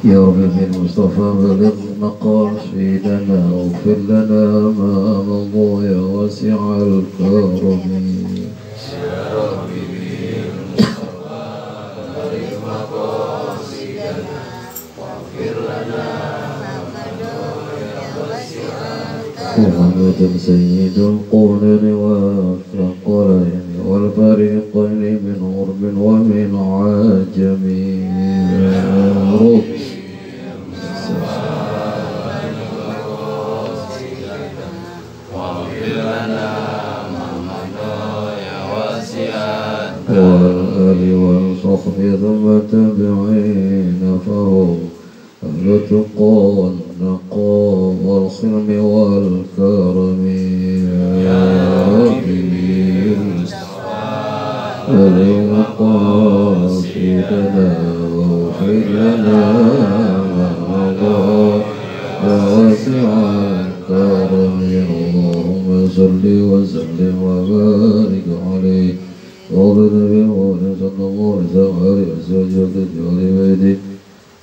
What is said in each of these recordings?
يا رب بالمصطفى بلغ مقاصدنا واغفر لنا ما مضى يا واسع الكرم يا رب بالمصطفى بلغ مقاصدنا واغفر لنا ما مضى يا واسع الكرم محمد سيد القرن والثقلين والفريقين من غرب ومن عجم يا رب والآل والصحب ثم تبعين فهو أهل التقى والنقاء والخلم والكرم يا ربي بلغ مقاصدنا واغفر لنا ما مضى يا واسع الكرم اللهم صل وسلم وبارك عليه وعلى نبينا صلى الله عليه وسلم وعلى أزواجه وعلى بيته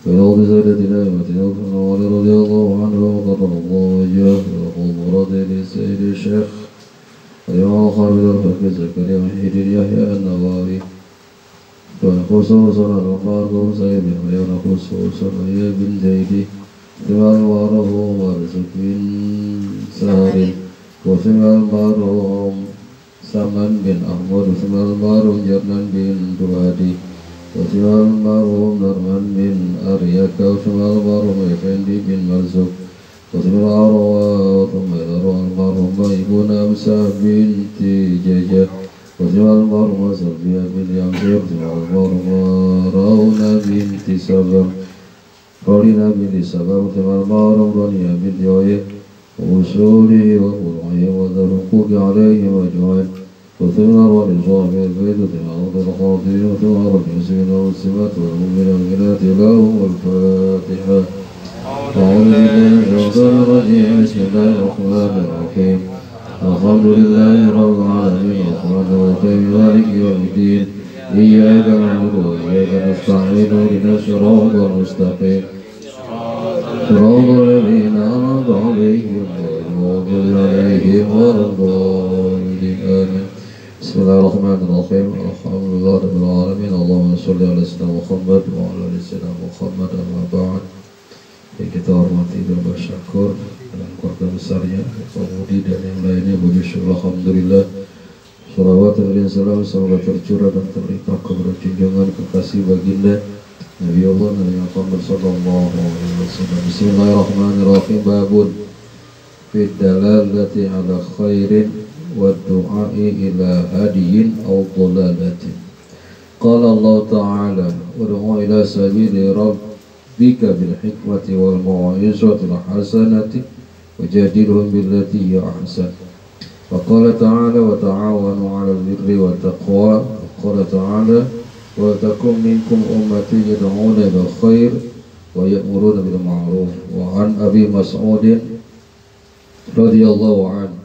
وعلى سادتنا ومتنا وعلى رضي الله عنه وقرر الله وجهه وقبرة للسيد الشيخ الإمام خالد الفقيه زكريا محي الدين يحيى النووي ونخصوصا الأخبار سيد ونخصوصا بن زيد ثمان واره وارزق بن سهر وثمان واره Saman bin Ahmad, Usman Marum Jarnan bin Duhadi, Usman Marum Narman bin Aryaka, Usman Marum Effendi bin Marzuk, Usman Marum Maibun Amsa binti Jaja, Usman Marum Salbiya bin Yamsir, Usman Marum Rauna binti Sabam, Rorina binti Sabam, Usman Marum Rania binti Oye, وصوله وقرعه وذرقوك عليهم أجمعين وثمنا ورزوه من البيت وثمنا الخاطرين وثمنا المسلمين والسمات والمؤمنين والمؤمنات لهم الفاتحة أعوذ بالله من الشيطان الرجيم بسم الله الرحمن الرحيم الحمد لله رب العالمين الرحمن الرحيم مالك يوم الدين إياك نعبد وإياك نستعين اهدنا الصراط المستقيم صراط الذين أنعمت عليهم غير المغضوب عليهم ولا الضالين آمين بسم الله الرحمن الرحيم الحمد لله رب العالمين اللهم صل على سيدنا محمد وعلى آل سيدنا محمد أما بعد. Kita hormati dan bersyukur dengan keluarga besarnya, pengemudi dan yang lainnya. Bersyukur alhamdulillah. Shalawat dan salam semoga tercurah dan terlimpah kepada junjungan kekasih baginda Nabi Allah Nabi Muhammad sallallahu alaihi wasallam. Bismillahirrahmanirrahim. Babun fi dalalati ala khairin wa du'ai ila hadiyin aw dhalalatin. Qala Allah Ta'ala ud'u ila sabili rabbika bil hikmati wal mau'izati al hasanati wajadilhum billati hiya ahsan. Wa qala ta'ala wa ta'awanu 'alal birri wat taqwa. Wa qala ta'ala وَلْتَكُنْ مِنْكُمْ أُمَّةٌ يَدْعُونَ إِلَى الْخَيْرِ وَيَأْمُرُونَ بِالْمَعْرُوفِ. وعن أبي مسعود رضي الله عنه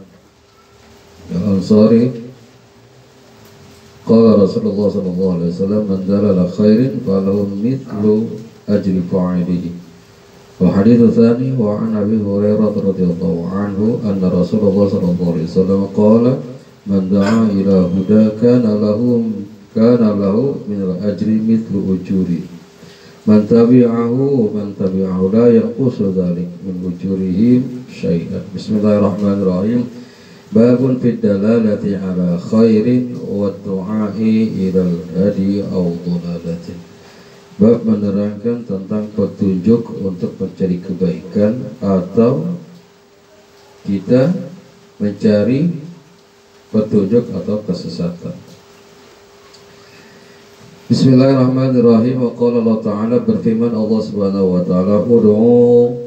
الأنصاري قال رسول الله صلى الله عليه وسلم من دلل خير فله مثل أجر فاعله. والحديث الثاني وعن أبي هريرة رضي الله عنه أن رسول الله صلى الله عليه وسلم قال من دعا إلى هدى كان له min al-ajri mithlu ujuri man tabi'ahu la yanqusu dhalik min ujurihim syai'an. Bismillahirrahmanirrahim. Babun fid dalalati ala khairin wa du'ai ila al-hadi aw dhalalatin. Bab menerangkan tentang petunjuk untuk mencari kebaikan atau kita mencari petunjuk atau kesesatan. Bismillahirrahmanirrahim. Wa qala Allah Ta'ala, berfirman Allah Subhanahu wa Ta'ala, ud'u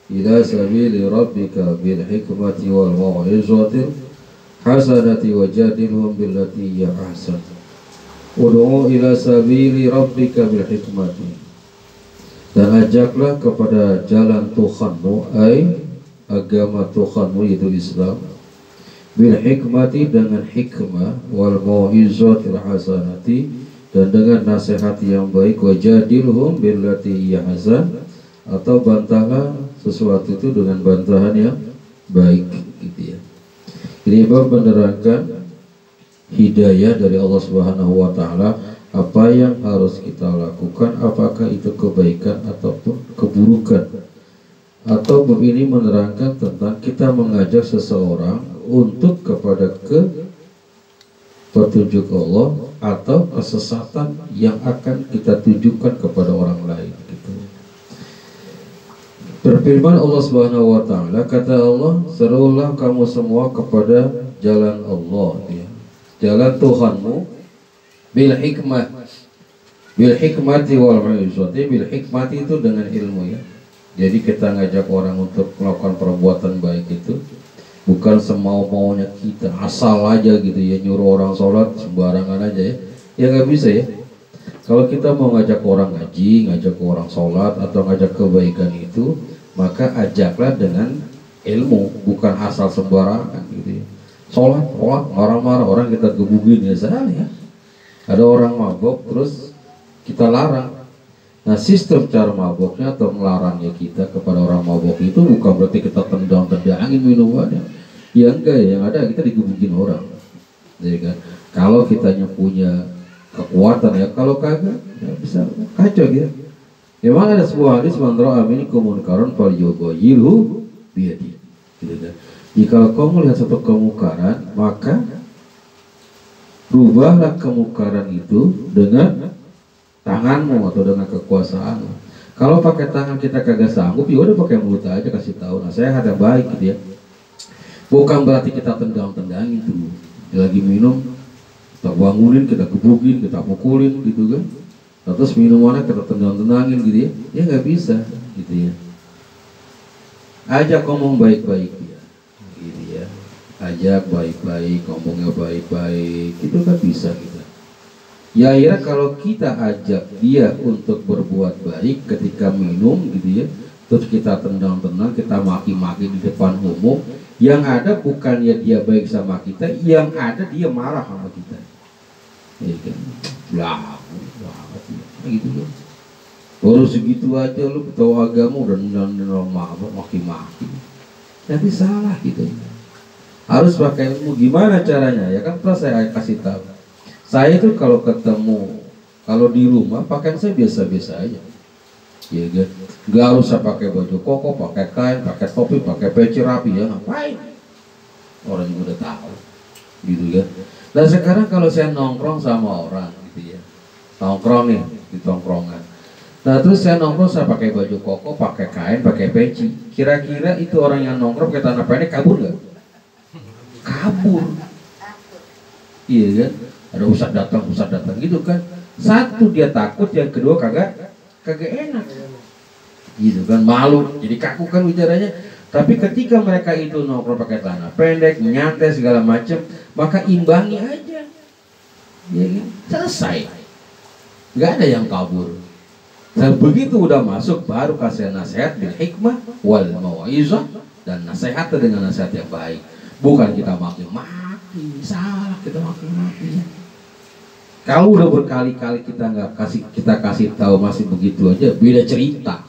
ila sabili rabbika bil hikmati wal mau'izati hasanati wajadilhum billati hiya ahsan. Ud'u ila sabili rabbika bil hikmati, dan ajaklah kepada jalan Tuhanmu, ai agama Tuhanmu yaitu Islam, bil hikmati dengan hikmah, wal mau'izati hasanati dan dengan nasihat yang baik. Wajadilhum billati hiya hasan, atau bantahlah sesuatu itu dengan bantahan yang baik gitu ya. Ini bab menerangkan hidayah dari Allah Subhanahu wa taala, apa yang harus kita lakukan, apakah itu kebaikan ataupun keburukan. Atau bab ini menerangkan tentang kita mengajak seseorang untuk kepada petunjuk Allah atau kesesatan yang akan kita tunjukkan kepada orang lain gitu. Berfirman Allah Subhanahu wa taala, kata Allah, serulah kamu semua kepada jalan Allah ya. Jalan Tuhanmu bil hikmah. Bil hikmati wal mau'izati, bil hikmati itu dengan ilmu ya. Jadi kita ngajak orang untuk melakukan perbuatan baik itu bukan semau-maunya kita, asal aja gitu ya, nyuruh orang sholat sembarangan aja ya. Ya nggak bisa ya. Kalau kita mau ngajak orang ngaji, ngajak orang sholat atau ngajak kebaikan itu, maka ajaklah dengan ilmu, bukan asal sembarangan gitu ya. Sholat, marah-marah orang kita gebugin ya salah ya. Ada orang mabok terus kita larang. Nah, sistem cara maboknya atau melarangnya kita kepada orang mabok itu bukan berarti kita tendang-tendangin minumannya. Ya enggak, yang ada kita digebugin orang. Jadi kan, kalau kitanya punya kekuatan ya, kalau kagak ya bisa kacau gitu. Memang ada sebuah hadis, man ra'a minkum munkaran falyughayyirhu biyadihi. Gitu kan. Jika kau melihat satu kemungkaran, maka rubahlah kemungkaran itu dengan tanganmu atau dengan kekuasaanmu. Kalau pakai tangan kita kagak sanggup, ya udah pakai mulut aja, kasih tahu nasihat yang baik gitu ya. Bukan berarti kita tendang-tendangin tuh. Dia lagi minum, kita bangunin, kita gebugin, kita pukulin gitu kan. Terus minumannya kita tendang-tendangin gitu ya. Ya nggak bisa gitu ya. Ajak ngomong baik-baik ya. Gitu ya. Ajak baik-baik, ngomongnya baik-baik. Itu kan bisa kita. Ya akhirnya kalau kita ajak dia untuk berbuat baik ketika minum gitu ya, terus kita tendang-tendang, kita maki-maki di depan umum, yang ada bukannya dia baik sama kita, yang ada dia marah sama kita. Ya kan? Banget gitu kan. Baru segitu aja lu tahu agama udah nendang-nendang maki-maki. Tapi salah gitu. Harus pakai ilmu. Gimana caranya? Ya kan pernah saya kasih tahu. Saya itu kalau ketemu, kalau di rumah pakaian saya biasa-biasa aja. Ya kan? Gak usah pakai baju koko, pakai kain, pakai topi, pakai peci rapi ya, ngapain? Orang juga udah tahu, gitu kan? Dan sekarang kalau saya nongkrong sama orang, gitu ya, nongkrong nih di tongkrongan. Nah terus saya nongkrong, saya pakai baju koko, pakai kain, pakai peci. Kira-kira itu orang yang nongkrong pakai tanah pendek kabur nggak? Kabur. Iya kan? Ada ustad datang gitu kan? Satu dia takut, yang kedua kagak enak. Gitu kan, malu, jadi kaku kan bicaranya. Tapi ketika mereka itu nongkrong pakai celana pendek, nyantai segala macam, maka imbangi aja, ya kan? Selesai, nggak ada yang kabur. Dan begitu udah masuk, baru kasih nasihat bil hikmah wal mau'izah, dan nasihat dengan nasihat yang baik. Bukan kita maki-maki, salah kita maki-maki. Kalau udah berkali-kali kita kasih tahu masih begitu aja, beda cerita.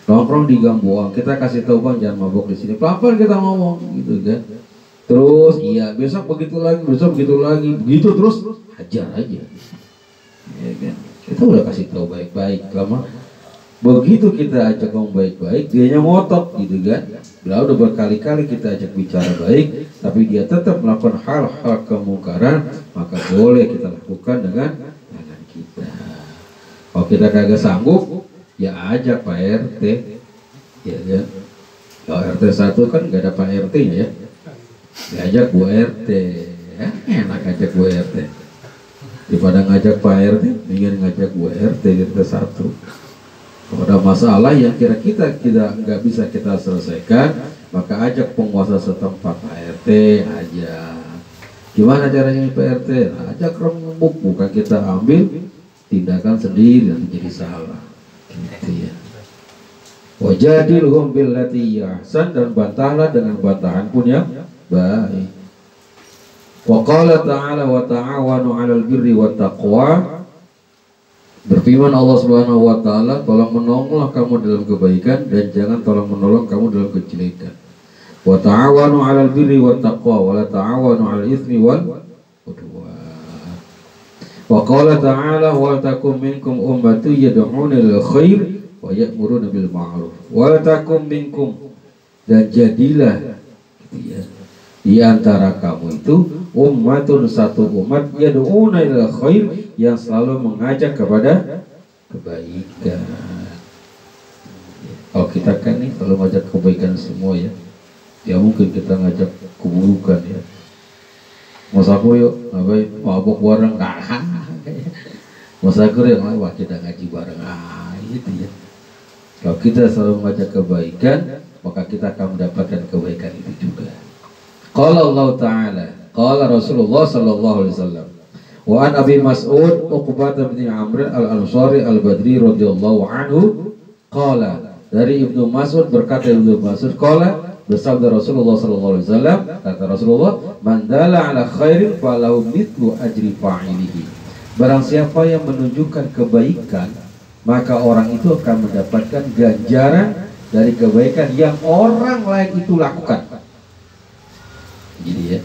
Nongkrong di Gambuang, kita kasih tahu bang jangan mabok di sini, pelan-pelan kita ngomong gitu kan. Terus iya besok begitu lagi, begitu terus hajar aja. Ya kan? Kita udah kasih tahu baik-baik, lama begitu kita ajak ngomong baik-baik, dianya ngotot gitu kan. Udah berkali-kali kita ajak bicara baik, tapi dia tetap melakukan hal-hal kemungkaran, maka boleh kita lakukan dengan tangan kita. Kalau kita kagak sanggup, ya ajak Pak RT, ya kan. Kalau RT 1 kan nggak ada Pak RT-nya ya, diajak Bu RT, ya, enak ajak Bu RT. Daripada ngajak Pak RT, ingin ngajak Bu RT RT 1. Kalau ada masalah yang kira kita nggak bisa kita selesaikan, maka ajak penguasa setempat, Pak RT aja. Gimana caranya Pak RT? Ajak rembuk, bukan kita ambil tindakan sendiri nanti jadi salah. Gitu ya. Wajadilhum billati ahsan, dan bantahlah dengan bantahan pun yang baik. Wa qala ta'ala wa ta'awanu 'alal birri wat taqwa. Berfirman Allah Subhanahu wa taala, tolong menolonglah kamu dalam kebaikan dan jangan tolong menolong kamu dalam kejelekan. Wa ta'awanu 'alal birri wat taqwa wa la ta'awanu 'alal itsmi wal udwan. Wa qala ta'ala wa takum minkum ummatun yad'una lil khair wa ya'muruna bil ma'ruf. Wa takum minkum, dan jadilah gitu ya, di antara kamu itu ummatun, satu umat, yad'una ilal khair, yang selalu mengajak kepada kebaikan. Kalau kita kan nih selalu mengajak kebaikan semua ya. Ya mungkin kita ngajak keburukan ya. Mas aku yuk ngapain mabok bareng, mas aku yang lain, wah kita ngaji bareng, gitu ya. Kalau kita selalu mengajak kebaikan, maka kita akan mendapatkan kebaikan itu juga. Qala Allah Ta'ala, qala Rasulullah sallallahu alaihi wasallam, wa an Abi Mas'ud Uqbah bin Amr al-Ansari al-Badri radhiyallahu anhu qala, dari Ibnu Mas'ud berkata Ibnu Mas'ud qala, bersabda Rasulullah sallallahu alaihi wasallam, kata Rasulullah, man dalla ala khairin falahu mithlu ajri fa'ilihi. Barang siapa yang menunjukkan kebaikan, maka orang itu akan mendapatkan ganjaran dari kebaikan yang orang lain itu lakukan. Jadi ya,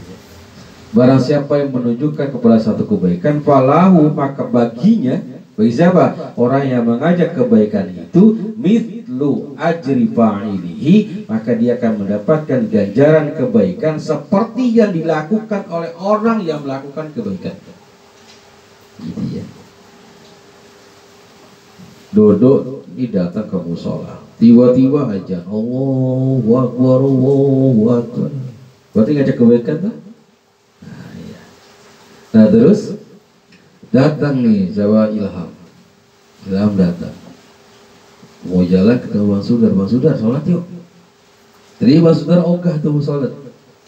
barang siapa yang menunjukkan kepada satu kebaikan, falahu, maka baginya, bagi siapa? Orang yang mengajak kebaikan itu, mithlu ajri fa'ilihi, maka dia akan mendapatkan ganjaran kebaikan seperti yang dilakukan oleh orang yang melakukan kebaikan. Gitu ya. Dodo ini datang ke musola, tiba-tiba aja Allahu Akbar, Allahu Akbar, berarti ngajak kebaikan tuh. Nah, iya. Nah terus datang nih Jawa Ilham datang, mau jalan ketemu Bang Sudar, sholat yuk. Jadi Bang Sudar ogah tuh mau sholat,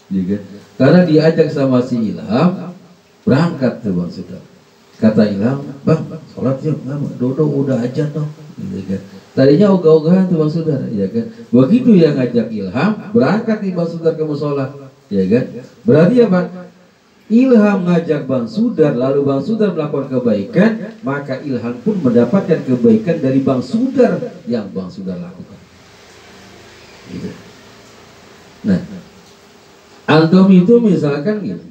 juga karena diajak sama si Ilham, berangkat tuh Bang Sudar. Kata Ilham, bang, sholat yuk, nggak, Dodo udah ajan dong, gitu kan. Tadinya ogah-ogahan tuh Bang Sudar, ya kan. Begitu yang ngajak Ilham, berangkat nih Bang Sudar ke musola, ya kan. Berarti apa? Ilham ngajak Bang Sudar, lalu Bang Sudar melakukan kebaikan, maka Ilham pun mendapatkan kebaikan dari Bang Sudar yang Bang Sudar lakukan. Gitu. Nah, antum itu misalkan gitu,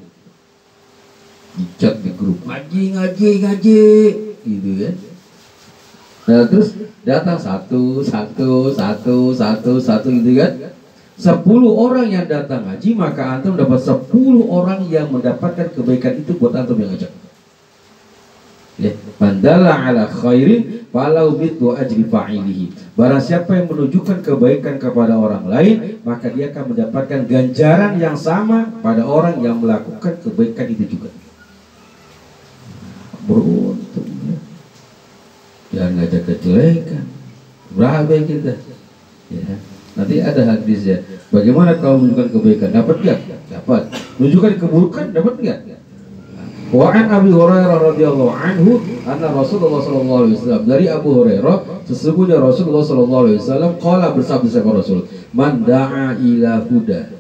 dicat di grup ngaji gitu kan. Nah terus datang satu gitu kan, 10 orang yang datang ngaji, maka antum dapat 10 orang yang mendapatkan kebaikan itu buat antum yang ngajak ya. Mandala ala khairin falau mithlu ajri fa'ilihi. Barang siapa yang menunjukkan kebaikan kepada orang lain, maka dia akan mendapatkan ganjaran yang sama pada orang yang melakukan kebaikan itu juga. Beruntung ya. Jangan ngajak kejelekan, berapa kita ya. Nanti ada hadis ya, bagaimana kalau menunjukkan kebaikan, dapat nggak? Dapat. Menunjukkan keburukan, dapat nggak? Wa an Abi Hurairah radhiyallahu anhu anna Rasulullah sallallahu alaihi wasallam, dari Abu Hurairah, sesungguhnya Rasulullah sallallahu alaihi wasallam qala, bersabda Rasul, man da'a ila huda,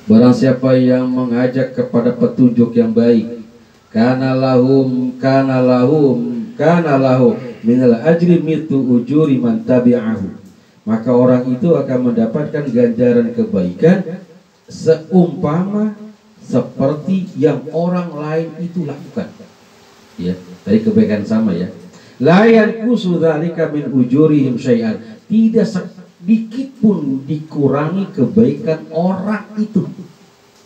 barang siapa yang mengajak kepada petunjuk yang baik, kana lahum minal ajri mithlu ujuri man tabi'ahu, maka orang itu akan mendapatkan ganjaran kebaikan seumpama seperti yang orang lain itu lakukan. Ya, tadi kebaikan sama ya. La yanqusu dzalika min ujurihim syai'an, tidak sedikit pun dikurangi kebaikan orang itu.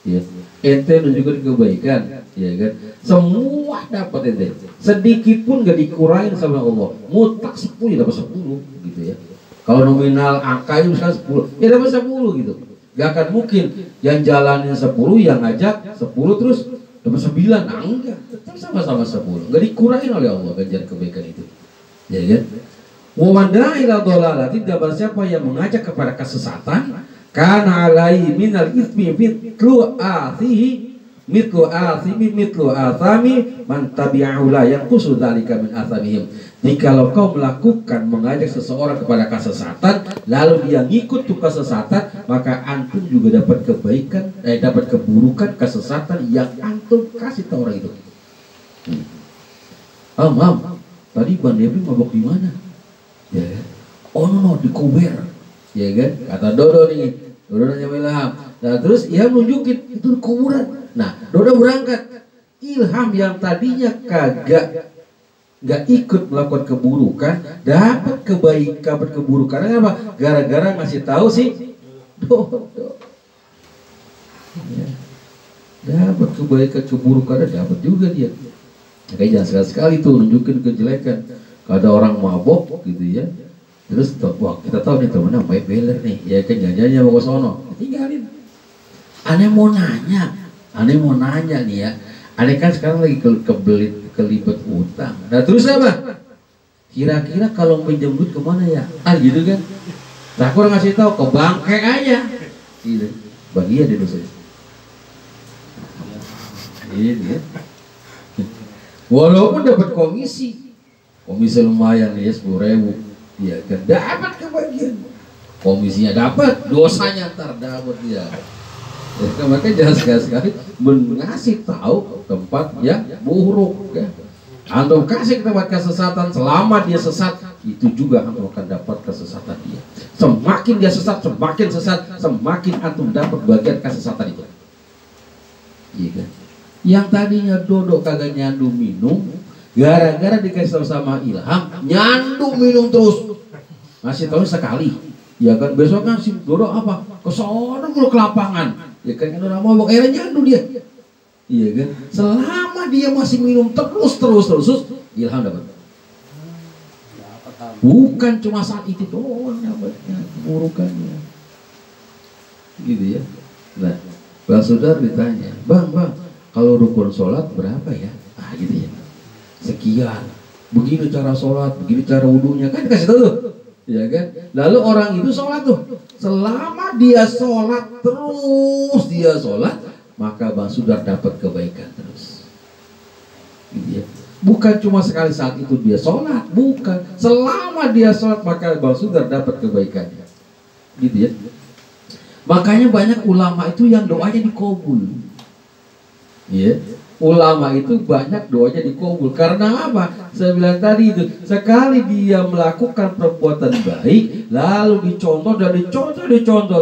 Ya, ente menunjukkan kebaikan, ya kan? Semua dapat ente. Sedikit pun gak dikurangin sama Allah. Mutlak 10 ya dapat 10 gitu ya. Kalau nominal angka itu misalkan 10, ya dapat 10 gitu. Gak akan mungkin yang jalanin 10, yang ngajak 10 terus dapat 9. Nah, enggak, tetap sama-sama 10. Gak dikurangin oleh Allah ganjaran kebaikan itu. Ya kan? Wa wanda ila dhalalati, barang siapa yang mengajak kepada kesesatan, kana alai minal itsmi fitlu athihi, mitlu athami man tabi'ahu la yanqusu dzalika min athamihim. Jikalau kau melakukan mengajak seseorang kepada kesesatan lalu dia ngikut tuh kesesatan, maka antum juga dapat kebaikan, dapat keburukan kesesatan yang antum kasih tahu orang itu. Mam, tadi Bang Devi mabok di mana? Ya, oh no di Kober, ya kan? Kata Dodo nih, Dodo nanya Ilham. Nah terus Ilham nunjukin itu di kuburan. Nah Dodo berangkat. Ilham yang tadinya nggak ikut melakukan keburukan dapat kebaikan, dapat keburukan. Kenapa? Gara-gara ngasih tahu sih Dodo. Ya. Dapat kebaikan, keburukan dapat juga dia. Makanya jangan sekali-sekali tuh nunjukin kejelekan. Ada orang mabok gitu ya. Terus wah kita tahu nih temennya baik beler nih, ya kan janjinya mau ke sono, tinggalin. Aneh mau nanya nih ya. Aneh kan sekarang lagi kelibet utang. Nah terus apa? Kira-kira kalau pinjam duit kemana ya? Gitu kan? Nah aku ngasih tahu ke bangke aja. Gitu. Bahagia dia dosa. Ini ya. Walaupun dapat komisi lumayan ya 10.000. Ya kan dapat kebagian, komisinya dapat, dosanya ntar dapat dia. Ya kan, makanya jangan sekali-sekali mengasih tahu tempat yang buruk ya. Antum kasih ke tempat kesesatan, selama dia sesat itu juga antum akan dapat kesesatan dia. Semakin dia sesat, semakin antum dapat bagian kesesatan itu. Iya kan? Yang tadinya Dodo kagak nyandu minum, gara-gara dikasih tahu sama Ilham, nyandu minum terus. Ngasih tahu sekali, ya kan besok kan si Dodo apa? Kesono mulu ke lapangan, ya kan udah mau akhirnya nyandu dia, iya kan? Selama dia masih minum terus, Ilham dapat. Bukan cuma saat itu doang dapatnya keburukannya, gitu ya. Nah, Bang Sudar ditanya, bang, kalau rukun sholat berapa ya? Gitu ya. Sekian, begini cara sholat, begini cara wudhunya, kan dikasih tahu tuh, ya kan? Lalu orang itu sholat tuh, selama dia sholat terus maka Bang Sudar dapat kebaikan terus. Gitu ya. Bukan cuma sekali saat itu dia sholat, bukan, selama dia sholat maka Bang Sudar dapat kebaikannya. Gitu ya. Makanya banyak ulama itu yang doanya dikabul. Ya. Ulama itu banyak doanya dikabul. Karena apa? Saya bilang tadi itu, sekali dia melakukan perbuatan baik lalu dicontoh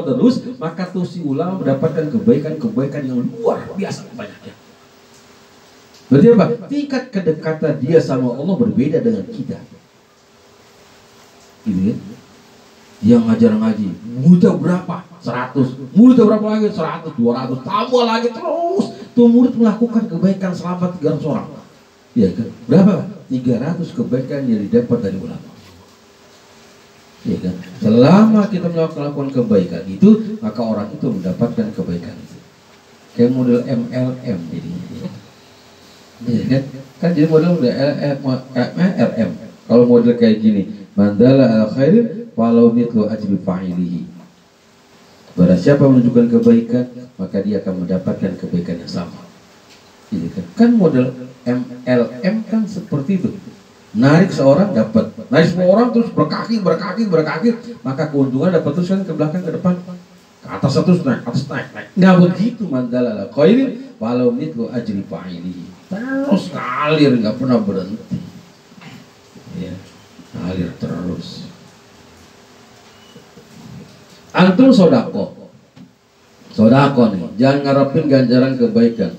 terus, maka tuh si ulama mendapatkan kebaikan yang luar biasa banyaknya. Berarti apa? Tingkat kedekatan dia sama Allah berbeda dengan kita. Gitu ya. Yang ngaji muridnya berapa? 100, muridnya berapa lagi? 100, 200, tambah lagi terus. Tuh murid melakukan kebaikan selama 300 orang. Ya kan? Berapa? 300 kebaikan yang didapat dari ulama. Ya kan? Selama kita melakukan kebaikan itu, maka orang itu mendapatkan kebaikan itu. Kayak model MLM jadinya. Ya kan? Kan jadi model RM. Kalau model kayak gini, mandala al khairin walau mitlu ajri fa'ilihi. Barang siapa menunjukkan kebaikan, maka dia akan mendapatkan kebaikan yang sama. Gitu kan? Kan model MLM kan seperti itu. Narik seorang dapat, narik semua orang terus berkaki, maka keuntungan dapat terus kan ke belakang, ke depan, ke atas terus naik. Nggak begitu mandala khairin walau mitlu ajri fa'ilihi. Terus ngalir, nggak pernah berhenti. Ya, ngalir terus. Antum sodako nih, jangan ngarepin ganjaran kebaikan.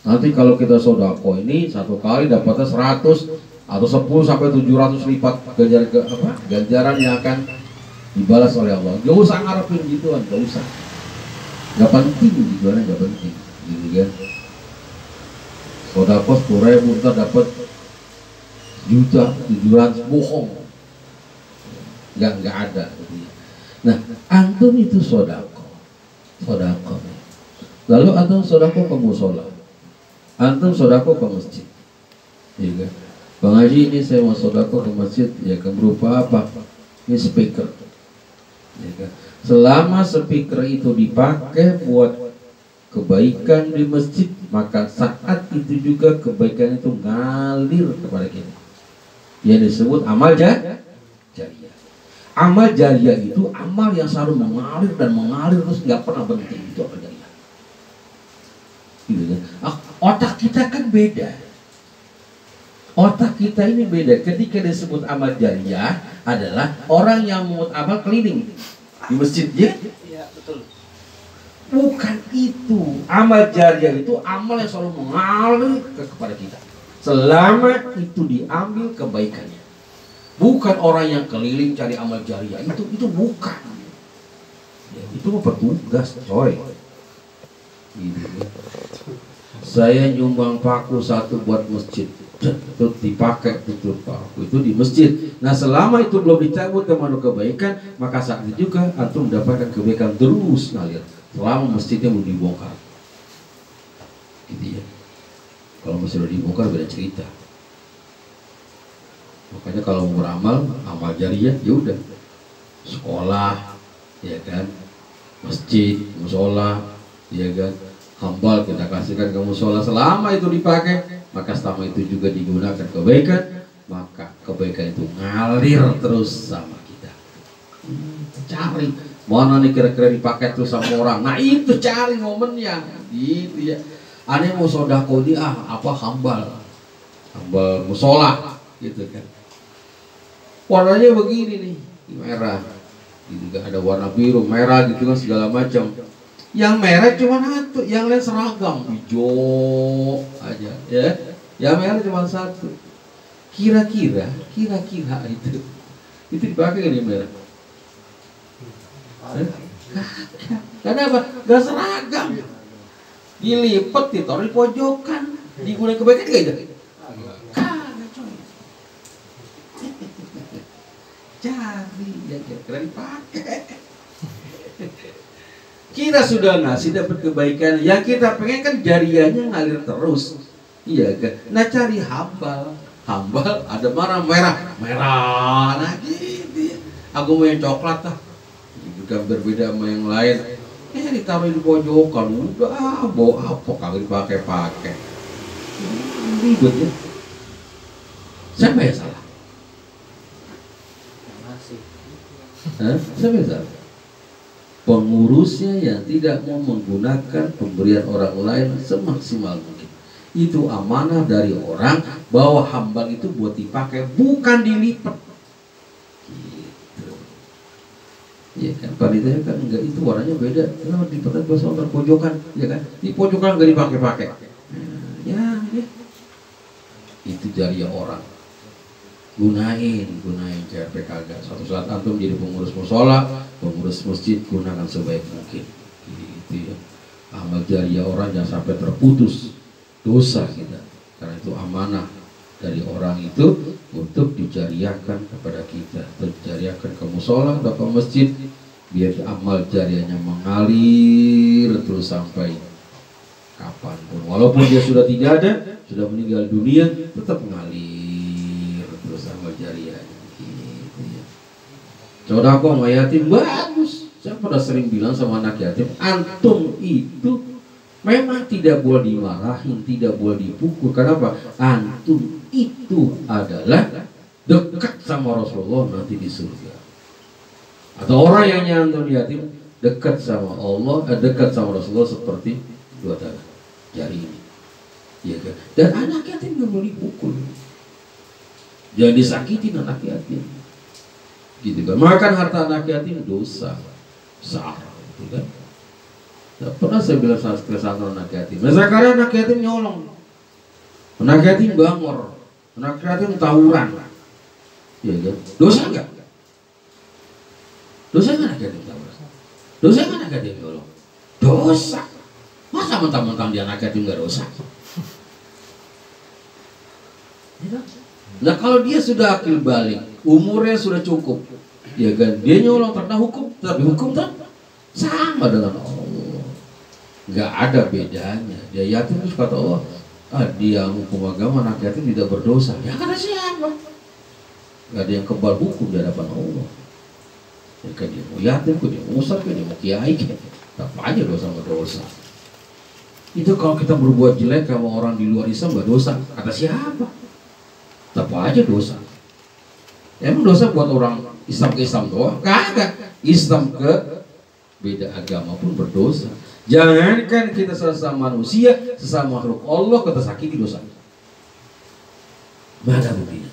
Nanti kalau kita sodako ini satu kali dapatnya 100 atau 10 sampai 700 lipat ganjaran yang akan dibalas oleh Allah. Gak usah ngarepin gituan, gak usah. Gak penting gituan, gak penting. Gitu kan? Sodako 10.000 kita dapat juta 700, bohong. Gak ada. Nah, antum itu sodako. Lalu antum sodako ke musola, antum sodako ke masjid. Ya kan? Bang Haji, ini saya mau sodako ke masjid, ya kan berupa apa? Ini speaker. Ya kan? Selama speaker itu dipakai buat kebaikan di masjid, maka saat itu juga kebaikan itu ngalir kepada kita. Yang disebut amal jariah. Amal jariah itu amal yang selalu mengalir dan mengalir terus nggak pernah berhenti. Itu amal jariah. Gitu kan? Otak kita kan beda. Otak kita ini beda. Ketika disebut amal jariah adalah orang yang membuat amal keliling di masjid, ya? Iya, betul. Bukan itu. Amal jariah itu amal yang selalu mengalir kepada kita selama itu diambil kebaikannya. Bukan orang yang keliling cari amal jariah. Itu bukan. Ya, itu mah petugas, coy. Gitu. Saya nyumbang paku 1 buat masjid. Itu dipakai tutup paku itu di masjid. Nah, selama itu belum dicabut kemana kebaikan, maka saat itu juga antum mendapatkan kebaikan terus ngalir selama masjidnya belum dibongkar. Gitu ya. Kalau masjid sudah dibongkar beda cerita. Makanya kalau mau beramal, amal jariah ya udah. Sekolah, ya kan, masjid, musola, ya kan, hambal kita kasihkan ke musola selama itu dipakai, maka selama itu juga digunakan kebaikan, maka kebaikan itu ngalir terus sama kita. Cari mana nih kira-kira dipakai terus sama orang. Nah itu cari momennya, gitu ya. Aneh mau sodako ini apa hambal musola, gitu kan. Warnanya begini nih, merah, gitu kan, ada warna biru, merah gitu kan segala macam. Yang merah cuma satu, yang lain seragam hijau aja, ya. Yang merah cuma satu. Kira-kira itu dipakai nggak merah? Kenapa? Gak seragam. Dilipat, ditaruh di pojokan, digunakan kebaikan gak itu? Kagak coy. Cari yang kira-kira dipakai. Kita sudah ngasih dapat kebaikan, yang kita pengen kan jariahnya ngalir terus. Iya kan? Nah cari hambal ada merah. Nah gitu. Aku mau yang coklat lah. Juga berbeda sama yang lain. Ditaruh di pojokan, udah bawa apa kagak dipakai. Ribet ya. Siapa yang salah? Siapa yang salah? Pengurusnya yang tidak mau menggunakan pemberian orang lain semaksimal mungkin. Itu amanah dari orang bahwa hambal itu buat dipakai, bukan dilipat. Ya kan, panitia kan enggak, itu warnanya beda. Kenapa di pasal pojokan, ya kan? Di pojokan enggak dipakai-pakai. Ya. Itu jariah orang. Gunain CRP kagak. Suatu saat antum jadi pengurus musola, pengurus masjid, gunakan sebaik mungkin. Gitu ya. Amal jariah orang jangan sampai terputus dosa kita. Karena itu amanah dari orang itu untuk dijariahkan kepada kita, dijariahkan ke musola atau ke masjid, biar amal jariahnya mengalir terus sampai kapanpun. Walaupun dia sudah tidak ada, sudah meninggal dunia, tetap mengalir terus amal jariahnya. Gitu ya. Sodako sama yatim bagus. Saya pernah sering bilang sama anak yatim, antum itu memang tidak boleh dimarahin, tidak boleh dipukul. Kenapa? Antum itu adalah dekat sama Rasulullah nanti di surga. Atau orang yang nyantun yatim dekat sama Allah, dekat sama Rasulullah seperti dua tangan jari ini. Ya kan? Dan anak yatim nggak boleh dipukul. Jangan disakitin anak yatim. Gitu kan? Makan harta anak yatim dosa besar, gitu kan? Nah, pernah saya bilang saat kesantren anak yatim. Nah, sekarang anak yatim nyolong, anak yatim bangor, anak yatim tawuran, ya kan? Dosa nggak? Dosa nggak anak yatim tawuran? Dosa nggak anak yatim nyolong? Dosa. Masa mentang-mentang dia anak yatim nggak dosa? Nah kalau dia sudah akil balik, umurnya sudah cukup, ya kan? Dia nyolong terkena hukum, tapi hukum tak sama dengan Allah. Nggak ada bedanya. Dia yatim terus kata Allah, dia hukum agama anak yatim tidak berdosa. Ya karena siapa? Nggak ada yang kebal hukum di hadapan Allah. Ya kan dia mau yatim, dia mau usar, dia mau kiai, apa aja dosa berdosa. Itu kalau kita berbuat jelek sama orang di luar Islam gak dosa. Kata siapa? Tetap aja dosa. Emang dosa buat orang Islam ke Islam doang? Kagak. Islam ke beda agama pun berdosa. Jangankan kita sesama manusia, sesama makhluk Allah kita sakiti dosa. Mana buktinya?